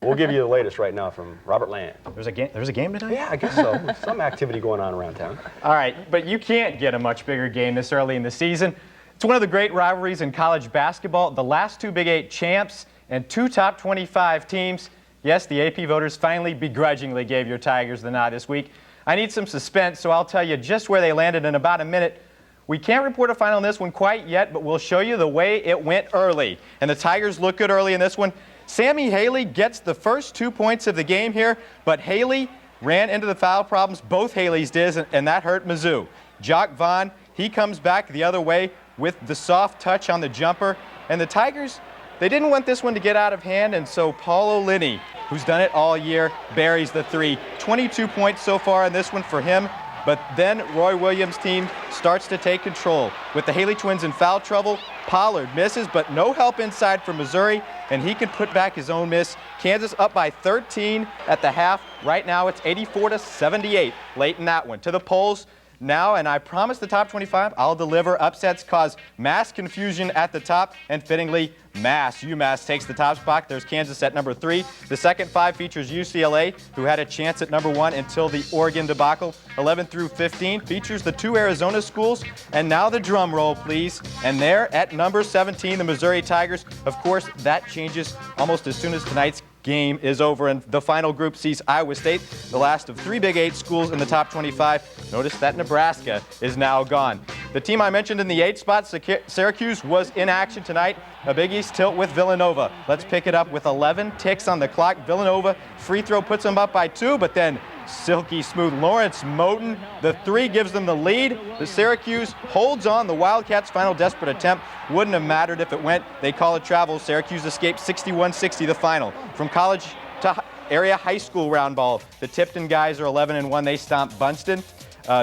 We'll give you the latest right now from Robert Land. There's a game tonight? Yeah, I guess so. Some activity going on around town. All right, but you can't get a much bigger game this early in the season. It's one of the great rivalries in college basketball. The last two Big 8 champs and two top 25 teams. Yes, the AP voters finally begrudgingly gave your Tigers the nod this week. I need some suspense, so I'll tell you just where they landed in about a minute. We can't report a final on this one quite yet, but we'll show you the way it went early. And the Tigers look good early in this one. Sammy Haley gets the first 2 points of the game here, but Haley ran into the foul problems. Both Haleys did, and that hurt Mizzou. Jock Vaughn, he comes back the other way with the soft touch on the jumper. And the Tigers, they didn't want this one to get out of hand, and so Paulo Linney, who's done it all year, buries the three. 22 points so far in this one for him. But then Roy Williams' team starts to take control. With the Haley twins in foul trouble, Pollard misses, but no help inside from Missouri, and he can put back his own miss. Kansas up by 13 at the half. Right now it's 84-78 late in that one. To the polls now, and I promise the top 25, I'll deliver. Upsets cause mass confusion at the top, and fittingly, UMass takes the top spot. There's Kansas at number 3. The second 5 features UCLA, who had a chance at number 1 until the Oregon debacle. 11 through 15 features the 2 Arizona schools. And now the drum roll, please. And there at number 17, the Missouri Tigers. Of course, that changes almost as soon as tonight's game is over, and the final group sees Iowa State, the last of 3 Big 8 schools in the top 25. Notice that Nebraska is now gone. The team I mentioned in the 8th spot, Syracuse, was in action tonight. A Big East tilt with Villanova. Let's pick it up with 11 ticks on the clock. Villanova free throw puts them up by 2, but then silky smooth Lawrence Moten, the 3 gives them the lead. The Syracuse holds on. The Wildcats' final desperate attempt wouldn't have mattered if it went. They call it travel. Syracuse escaped 61-60 the final. From college to area high school round ball, the Tipton guys are 11-1. They stomp Bunston.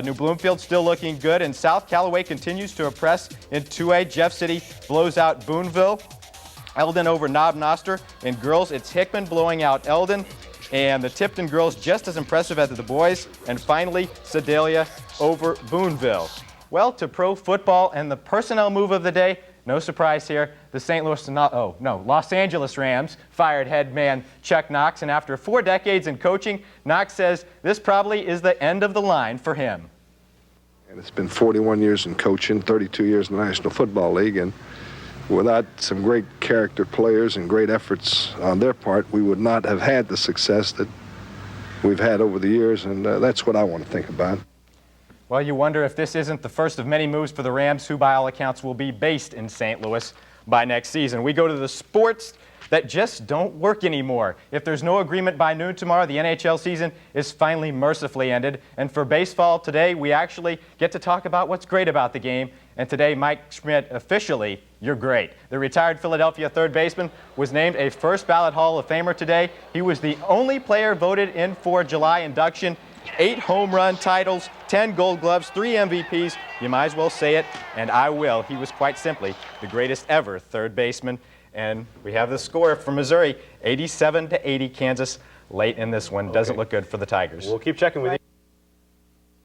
New Bloomfield still looking good, and South Callaway continues to impress in 2A. Jeff City blows out Boonville. Eldon over Knob Noster. In girls, it's Hickman blowing out Eldon. And the Tipton girls just as impressive as the boys. And finally, Sedalia over Boonville. Well, to pro football and the personnel move of the day, no surprise here. The Los Angeles Rams fired head man Chuck Knox, and after 4 decades in coaching, Knox says this probably is the end of the line for him. And it's been 41 years in coaching, 32 years in the National Football League, and without some great character players and great efforts on their part, we would not have had the success that we've had over the years, and that's what I want to think about. Well, you wonder if this isn't the first of many moves for the Rams, who by all accounts will be based in St. Louis by next season. We go to the sports that just don't work anymore. If there's no agreement by noon tomorrow, the NHL season is finally mercifully ended. And for baseball today, we actually get to talk about what's great about the game. And today, Mike Schmidt, officially, you're great. The retired Philadelphia third baseman was named a first ballot Hall of Famer today. He was the only player voted in for July induction. 8 home run titles, 10 gold gloves, 3 MVPs. You might as well say it, and I will. He was quite simply the greatest ever third baseman. And we have the score from Missouri, 87-80 Kansas late in this one. Doesn't look good for the Tigers. We'll keep checking with you.